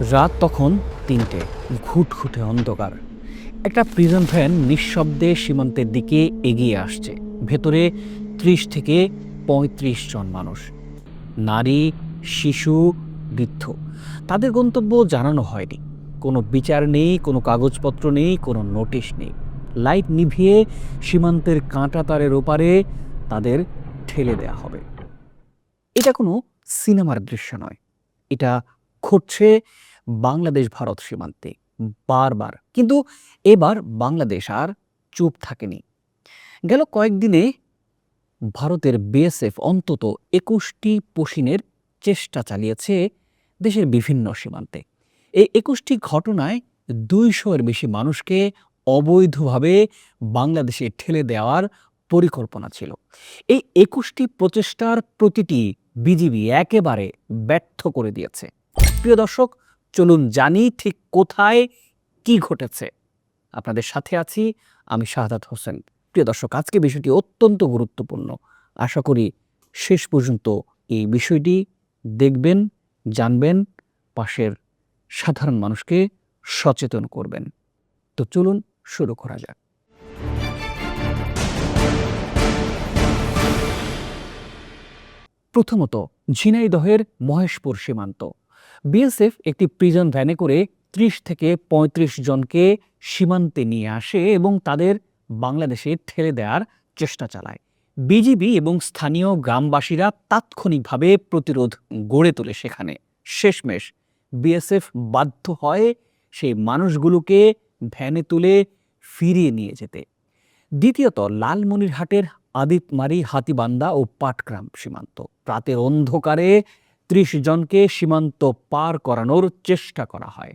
রাত তখন ৩টে, ঘুটঘুটে অন্ধকার। একটা প্রিজন ভ্যান নিঃশব্দে সীমান্তের দিকে এগিয়ে আসছে। ভেতরে ৩০ থেকে ৩৫ জন মানুষ, নারী, শিশু, বৃদ্ধ। তাদের গন্তব্য জানানো হয়নি। কোনো বিচার নেই, কোনো কাগজপত্র নেই, কোনো নোটিশ নেই। লাইট নিভিয়ে সীমান্তের কাঁটা তারের ওপারে তাদের ঠেলে দেয়া হবে। এটা কোনো সিনেমার দৃশ্য নয়, এটা ঘটছে বাংলাদেশ ভারত সীমান্তে বারবার। কিন্তু এবার বাংলাদেশ আর চুপ থাকেনি। গেল কয়েকদিনে ভারতের বিএসএফ অন্তত ২১টি পোশিনের চেষ্টা চালিয়েছে দেশের বিভিন্ন সীমান্তে। এই ২১টি ঘটনায় ২০০-এর বেশি মানুষকে অবৈধভাবে বাংলাদেশে ঠেলে দেওয়ার পরিকল্পনা ছিল। এই ২১টি প্রচেষ্টার প্রতিটি বিজিবি একেবারে ব্যর্থ করে দিয়েছে। প্রিয় দর্শক, চলুন জানি ঠিক কোথায় কি ঘটেছে। আপনাদের সাথে আছি আমি শাহাদাত হোসেন। প্রিয় দর্শক, আজকে বিষয়টি অত্যন্ত গুরুত্বপূর্ণ। আশা করি শেষ পর্যন্ত এই বিষয়টি দেখবেন, জানবেন, পাশের সাধারণ মানুষকে সচেতন করবেন। তো চলুন শুরু করা যাক। প্রথমত, ঝিনাইদহের মহেশপুর সীমান্ত। বিএসএফ একটি প্রিজন ভ্যানে করে ৩০ থেকে ৩৫ জনকে সীমান্তে নিয়ে আসে এবং তাদের বাংলাদেশে ঠেলে দেওয়ার চেষ্টা চালায়। বিজিবি এবং স্থানীয় গ্রামবাসীরা তাৎক্ষণিকভাবে প্রতিরোধ গড়ে তোলে। সেখানে শেষমেশ বিএসএফ বাধ্য হয় সেই মানুষগুলোকে ভ্যানে তুলে ফিরিয়ে নিয়ে যেতে। দ্বিতীয়ত, লালমনিরহাটের আদিতমারি, হাতীবান্ধা ও পাটগ্রাম সীমান্ত। রাতের অন্ধকারে ৩০ জনকে সীমান্ত পার করানোর চেষ্টা করা হয়।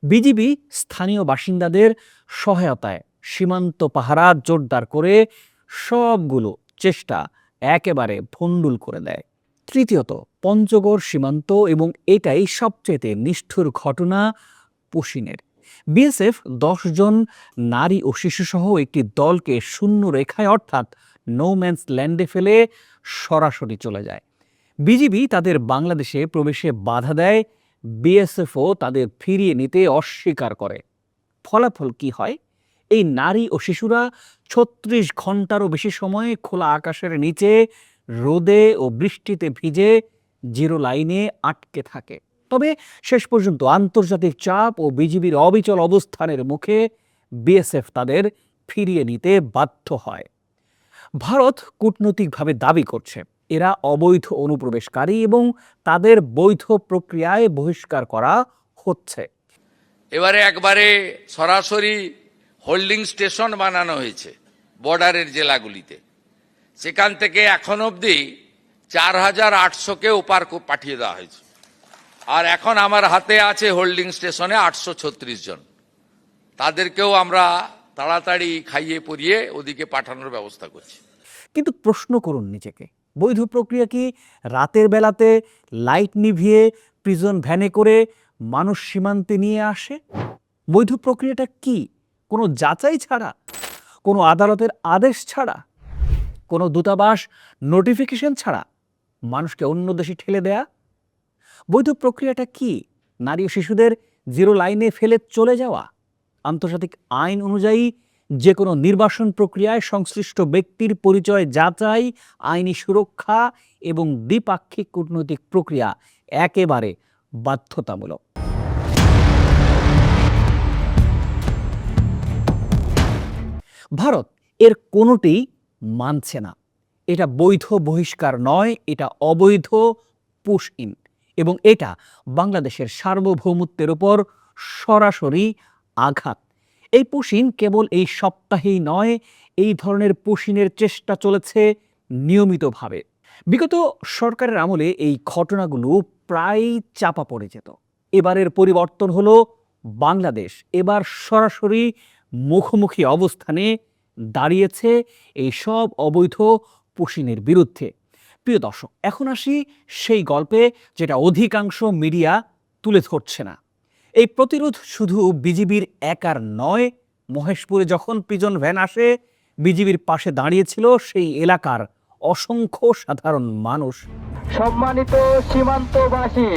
বিজিবি স্থানীয় বাসিন্দাদের সহায়তায় সীমান্ত পাহারা জোরদার করে সবগুলো চেষ্টা একেবারে ভণ্ডুল করে দেয়। তৃতীয়ত, পঞ্চগড় সীমান্ত, এবং এটাই সবচেয়ে নিষ্ঠুর ঘটনা পোশিনের। বিএসএফ ১০ জন নারী ও শিশুসহ একটি দলকে শূন্য রেখায় অর্থাৎ নো ম্যানস ল্যান্ডে ফেলে সরাসরি চলে যায়। বিজিবি তাদের বাংলাদেশে প্রবেশে বাধা দেয়, বিএসএফও তাদের ফিরিয়ে নিতে অস্বীকার করে। ফলাফল কি হয়? এই নারী ও শিশুরা ৩৬ ঘন্টারও বেশি সময় খোলা আকাশের নিচে রোদে ও বৃষ্টিতে ভিজে জিরো লাইনে আটকে থাকে। তবে শেষ পর্যন্ত আন্তর্জাতিক চাপ ও বিজিবির অবিচল অবস্থানের মুখে বিএসএফ তাদের ফিরিয়ে নিতে বাধ্য হয়। ভারত কূটনৈতিকভাবে দাবি করছে এরা অবৈধ অনুপ্রবেশকারী এবং তাদের বৈধ প্রক্রিয়ায় বহিষ্কার করা হচ্ছে। এবারে একবারে সরাসরি হোল্ডিং স্টেশন বানানো হয়েছে বর্ডারের জেলাগুলিতে। সেখান থেকে এখন অবধি ৪,৮০০কে ওপার পাঠিয়ে দেওয়া হয়েছে। আর এখন আমার হাতে আছে হোল্ডিং স্টেশনে ৮৩৬ জন। তাদেরকেও আমরা তাড়াতাড়ি খাইয়ে পরিয়ে ওদিকে পাঠানোর ব্যবস্থা করছি। কিন্তু প্রশ্ন করুন নিজেকে, বৈধ প্রক্রিয়া কি রাতের বেলাতে লাইট নিভিয়ে প্রিজন ভ্যানে করে মানুষ সীমান্তে নিয়ে আসে? বৈধ প্রক্রিয়াটা কি কোনো যাচাই ছাড়া, কোনো আদালতের আদেশ ছাড়া, কোনো দূতাবাস নোটিফিকেশন ছাড়া মানুষকে অন্য দেশে ঠেলে দেয়া? বৈধ প্রক্রিয়াটা কি নারী ও শিশুদের জিরো লাইনে ফেলে চলে যাওয়া? আন্তর্জাতিক আইন অনুযায়ী যে কোনো নির্বাসন প্রক্রিয়ায় সংশ্লিষ্ট ব্যক্তির পরিচয় যাচাই, আইনি সুরক্ষা এবং দ্বিপাক্ষিক কূটনৈতিক প্রক্রিয়া একেবারে বাধ্যতামূলক। ভারত এর কোনোটি মানছে না। এটা বৈধ বহিষ্কার নয়, এটা অবৈধ পুশ ইন, এবং এটা বাংলাদেশের সার্বভৌমত্বের উপর সরাসরি আঘাত। এই পুশিন কেবল এই সপ্তাহেই নয়, এই ধরনের পুশিনের চেষ্টা চলেছে নিয়মিতভাবে। বিগত সরকারের আমলে এই ঘটনাগুলো প্রায় চাপা পড়ে যেত। এবারের পরিবর্তন হলো বাংলাদেশ এবার সরাসরি মুখোমুখি অবস্থানে দাঁড়িয়েছে এই সব অবৈধ পুশিনের বিরুদ্ধে। প্রিয় দর্শক, এখন আসি সেই গল্পে যেটা অধিকাংশ মিডিয়া তুলে ধরছে না। এই প্রতিরোধ শুধু বিজিবির একার নয়। মহেশপুরে যখন প্রিজন ভ্যান আসে, বিজিবির পাশে দাঁড়িয়েছিল সেই এলাকার অসংখ্য সাধারণ মানুষ। সম্মানিত সীমান্তবাসী,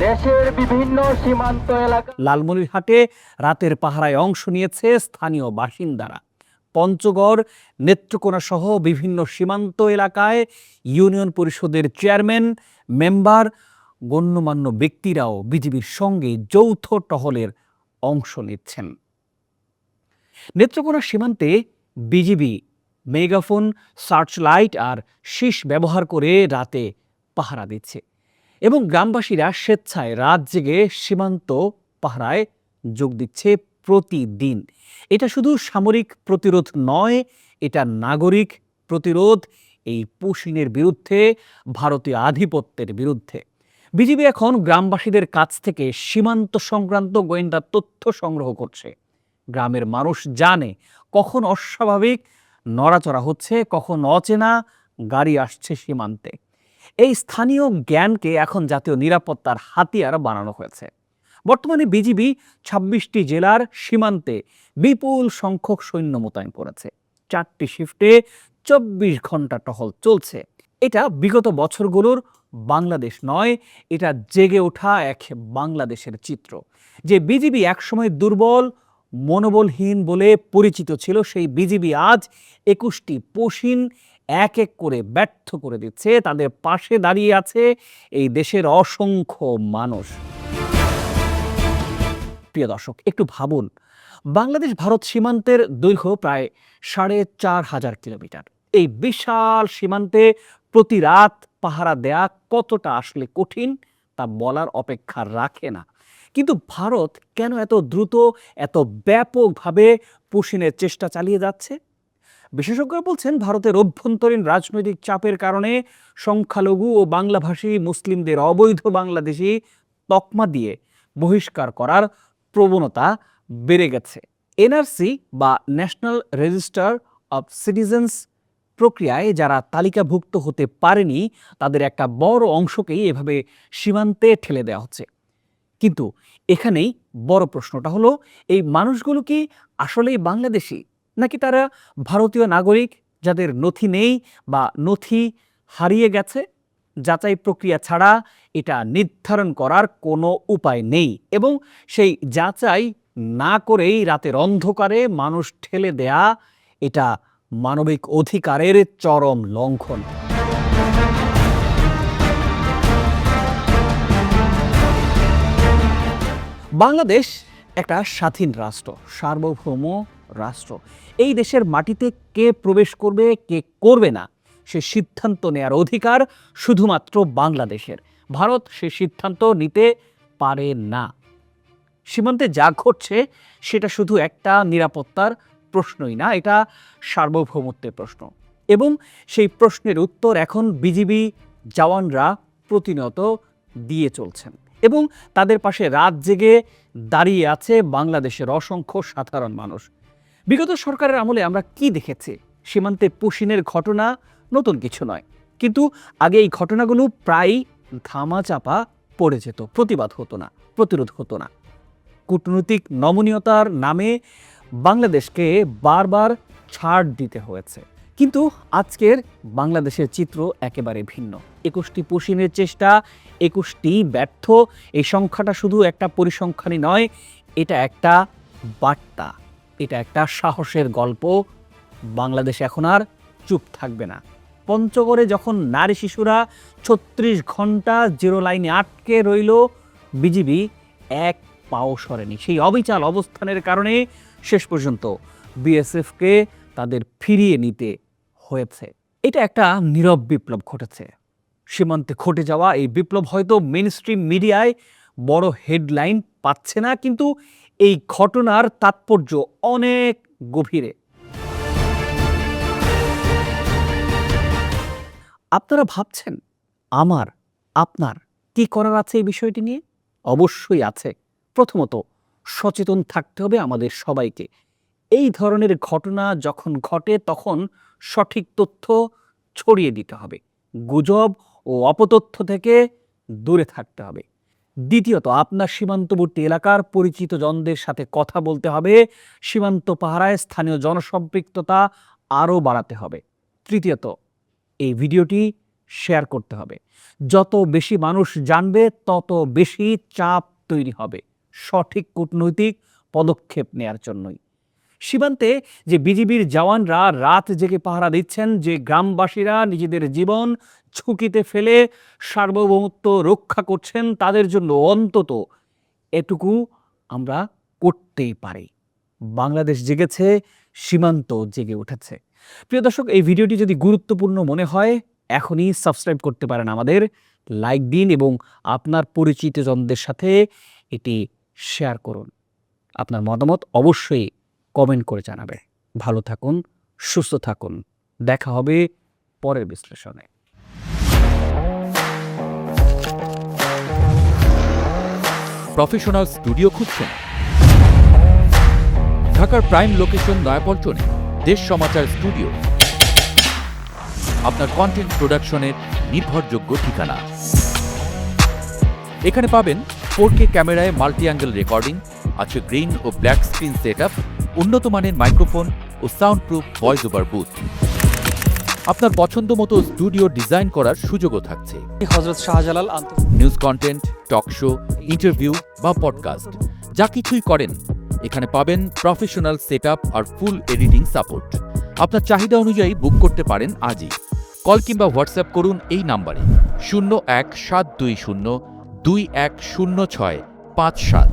দেশের বিভিন্ন সীমান্ত এলাকা লালমনিরহাটে রাতের পাহারায় অংশ নিয়েছে স্থানীয় বাসিন্দারা। পঞ্চগড়, নেত্রকোনা সহ বিভিন্ন সীমান্ত এলাকায় ইউনিয়ন পরিষদের চেয়ারম্যান, মেম্বার, গণ্যমান্য ব্যক্তিরাও বিজিবির সঙ্গে যৌথ টহলের অংশ নিচ্ছেন। নেত্রকোনা সীমান্তে বিজিবি মেগাফোন, সার্চ লাইট আর শীষ ব্যবহার করে রাতে পাহারা দিচ্ছে এবং গ্রামবাসীরা স্বেচ্ছায় রাত জেগে সীমান্ত পাহারায় যোগ দিচ্ছে প্রতিদিন। এটা শুধু সামরিক প্রতিরোধ নয়, এটা নাগরিক প্রতিরোধ, এই পুশিনের বিরুদ্ধে, ভারতীয় আধিপত্যের বিরুদ্ধে। বিজিবি এখন গ্রামবাসীদের কাছ থেকে সীমান্ত সংক্রান্ত গোয়েন্দা তথ্য সংগ্রহ করছে। গ্রামের মানুষ জানে কখন অস্বাভাবিক নড়াচড়া হচ্ছে, কখন অচেনা গাড়ি আসছে সীমান্তে। এই স্থানীয় জ্ঞানকে এখন জাতীয় নিরাপত্তার হাতিয়ার বানানো হয়েছে। বর্তমানে বিজিবি ২৬টি জেলার সীমান্তে বিপুল সংখ্যক সৈন্য মোতায়েন করেছে। ৪টি শিফটে ২৪ ঘন্টা টহল চলছে। এটা বিগত বছরগুলোর বাংলাদেশ নয়, এটা জেগে ওঠা এক বাংলাদেশের চিত্র। যে বিজিবি একসময় দুর্বল, মনোবলহীন বলে পরিচিত ছিল, সেই বিজিবি আজ ২১টি পশিন এক এক করে ব্যর্থ করে দিচ্ছে। তাদের পাশে দাঁড়িয়ে আছে এই দেশের অসংখ্য মানুষ। প্রিয় দর্শক, একটু ভাবুন, বাংলাদেশ ভারত সীমান্তের দৈর্ঘ্য প্রায় ৪,৫০০ কিলোমিটার। এই বিশাল সীমান্তে প্রতি রাত পাহারা দেয়া কতটা আসলে কঠিন তা বলার অপেক্ষা রাখে না। কিন্তু ভারত কেন এত দ্রুত, এত ব্যাপকভাবে পুশিনের চেষ্টা চালিয়ে যাচ্ছে? বিশেষজ্ঞরা বলছেন, ভারতের অভ্যন্তরীণ রাজনৈতিক চাপের কারণে সংখ্যালঘু ও বাংলাভাষী মুসলিমদের অবৈধ বাংলাদেশি তকমা দিয়ে বহিষ্কার করার প্রবণতা বেড়ে গেছে। এনআরসি বা ন্যাশনাল রেজিস্টার অব সিটিজেন্স প্রক্রিয়ায় যারা তালিকাভুক্ত হতে পারেনি, তাদের একটা বড় অংশকেই এভাবে সীমান্তে ঠেলে দেওয়া হচ্ছে। কিন্তু এখানেই বড় প্রশ্নটা হলো, এই মানুষগুলো কি আসলেই বাংলাদেশি, নাকি তারা ভারতীয় নাগরিক যাদের নথি নেই বা নথি হারিয়ে গেছে? যাচাই প্রক্রিয়া ছাড়া এটা নির্ধারণ করার কোনো উপায় নেই এবং সেই যাচাই না করেই রাতের অন্ধকারে মানুষ ঠেলে দেয়া, এটা মানবিক অধিকারের চরম লঙ্ঘন। বাংলাদেশ একটা স্বাধীন রাষ্ট্র, সার্বভৌম রাষ্ট্র। এই দেশের মাটিতে কে প্রবেশ করবে, কে করবে না, সে সিদ্ধান্ত নেয়ার অধিকার শুধুমাত্র বাংলাদেশের। ভারত সে সিদ্ধান্ত নিতে পারে না। সীমান্তে যা ঘটছে সেটা শুধু একটা নিরাপত্তার প্রশ্নই না, এটা সার্বভৌমত্বের প্রশ্ন। এবং সেই প্রশ্নের উত্তর এখন বিজিবি জওয়ানরা প্রতিনিয়ত দিয়ে চলছেন এবং তাদের পাশে রাত জেগে দাঁড়িয়ে আছে বাংলাদেশের অসংখ্য সাধারণ মানুষ। বিগত সরকারের আমলে আমরা কি দেখেছি? সীমান্তে পুশিনের ঘটনা নতুন কিছু নয়, কিন্তু আগে এই ঘটনাগুলো প্রায়ই ধামাচাপা পড়ে যেত, প্রতিবাদ হতো না, প্রতিরোধ হতো না। কূটনৈতিক নমনীয়তার নামে বাংলাদেশকে বারবার ছাড় দিতে হয়েছে। কিন্তু আজকের বাংলাদেশের চিত্র একেবারে ভিন্ন। ২১টি পুশিনের চেষ্টা, ২১টি ব্যর্থ। এই সংখ্যাটা শুধু একটা পরিসংখ্যানই নয়, এটা একটা বার্তা, এটা একটা সাহসের গল্প। বাংলাদেশ এখন আর চুপ থাকবে না। পঞ্চগড়ে যখন নারী শিশুরা ৩৬ ঘন্টা জিরো লাইনে আটকে রইল, বিজিবি এক পাও সরেনি। সেই অবিচাল অবস্থানের কারণে শেষ পর্যন্ত বিএসএফকে তাদের ফিরিয়ে নিতে হয়েছে। এটা একটা নীরব বিপ্লব ঘটেছে। সীমান্তে ঘটে যাওয়া এই বিপ্লব হয়তো মেইনস্ট্রিম মিডিয়ায় বড় হেডলাইন পাচ্ছে না, কিন্তু এই ঘটনার তাৎপর্য অনেক গভীরে। আপনারা ভাবছেন আমার, আপনার কি করার আছে এই বিষয়টি নিয়ে? অবশ্যই আছে। প্রথমত, সচেতন থাকতে হবে আমাদের সবাইকে। এই ধরনের ঘটনা যখন ঘটে তখন সঠিক তথ্য ছড়িয়ে দিতে হবে, গুজব ও অপতথ্য থেকে দূরে থাকতে হবে। দ্বিতীয়ত, আপনার সীমান্তবর্তী এলাকার পরিচিত জনদের সাথে কথা বলতে হবে। সীমান্ত পাহারায় স্থানীয় জনসম্পৃক্ততা আরও বাড়াতে হবে। তৃতীয়ত, এই ভিডিওটি শেয়ার করতে হবে। যত বেশি মানুষ জানবে তত বেশি চাপ তৈরি হবে সঠিক কূটনৈতিক পদক্ষেপ নেয়ার জন্যই। সীমান্তে যে বিজিবির জওয়ানরা রাত জেগে পাহারা দিচ্ছেন, যে গ্রামবাসীরা নিজেদের জীবন ঝুঁকিতে ফেলে সার্বভৌমত্ব রক্ষা করছেন, তাদের জন্য অন্তত এটুকু আমরা করতেই পারি। বাংলাদেশ জেগেছে, সীমান্ত জেগে উঠেছে। প্রিয় দর্শক, এই ভিডিওটি যদি গুরুত্বপূর্ণ মনে হয় এখনই সাবস্ক্রাইব করতে পারেন, আমাদের লাইক দিন এবং আপনার পরিচিতজনদের সাথে এটি শেয়ার করুন। আপনার মতামত অবশ্যই কমেন্ট করে জানাবে। ভালো থাকুন, সুস্থ থাকুন। দেখা হবে পরের বিশ্লেষণে। প্রফেশনাল স্টুডিও খুঁজছেন? ঢাকার প্রাইম লোকেশন নয়াপল্টনে দেশ সমাচার স্টুডিও আপনার কন্টেন্ট প্রোডাকশনের নির্ভরযোগ্য ঠিকানা। এখানে পাবেন 4K ক্যামেরায় মাল্টি অ্যাঙ্গেল রেকর্ডিং, আছে গ্রিন ও ব্ল্যাক স্ক্রিন সেটআপ, উন্নত মানের মাইক্রোফোন ও sound proof voice over booth. আপনার পছন্দ মতো স্টুডিও ডিজাইন করার সুযোগও থাকছে। Hazrat Shahjalal news content, talk show, interview বা পডকাস্ট যা কিছুই করেন এখানে পাবেন প্রফেশনাল সেটআপ আর ফুল এডিটিং সাপোর্ট। আপনার চাহিদা অনুযায়ী বুক করতে পারেন আজই। কল কিংবা হোয়াটসঅ্যাপ করুন এই নাম্বারে 01-720-210657।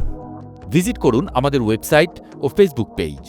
ভিজিট করুন আমাদের ওয়েবসাইট ও ফেসবুক পেজ।